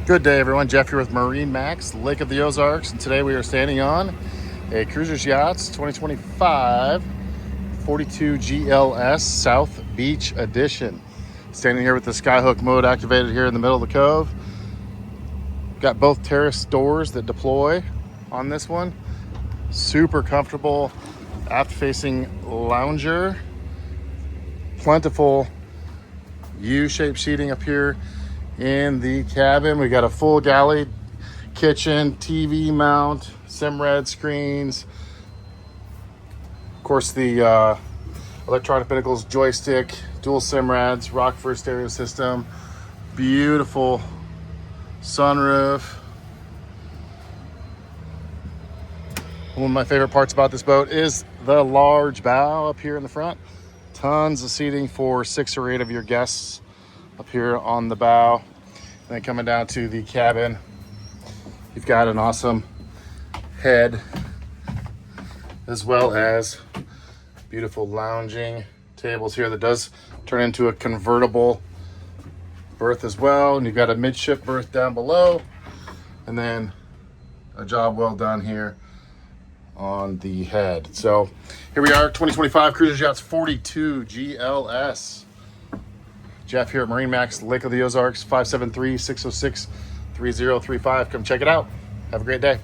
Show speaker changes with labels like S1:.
S1: Good day, everyone. Jeff here with MarineMax, Lake of the Ozarks, and today we are standing on a Cruisers Yachts 2025 42 GLS South Beach Edition. Standing here with the skyhook mode activated here in the middle of the cove. Got both terrace doors that deploy on this one. Super comfortable aft-facing lounger. Plentiful U-shaped seating up here in the cabin. We got a full galley kitchen, TV mount, Simrad screens, of course the electronic pinnacles joystick, dual Simrads, Rockford stereo system, beautiful sunroof. One of my favorite parts about this boat is the large bow up here in the front. Tons of seating for 6 or 8 of your guests up here on the bow. And then coming down to the cabin, you've got an awesome head as well as beautiful lounging tables here that does turn into a convertible berth as well. And you've got a midship berth down below, and then a job well done here on the head. So here we are, 2025 Cruisers Yachts 42 GLS. Jeff here at MarineMax, Lake of the Ozarks, 573-606-3035. Come check it out. Have a great day.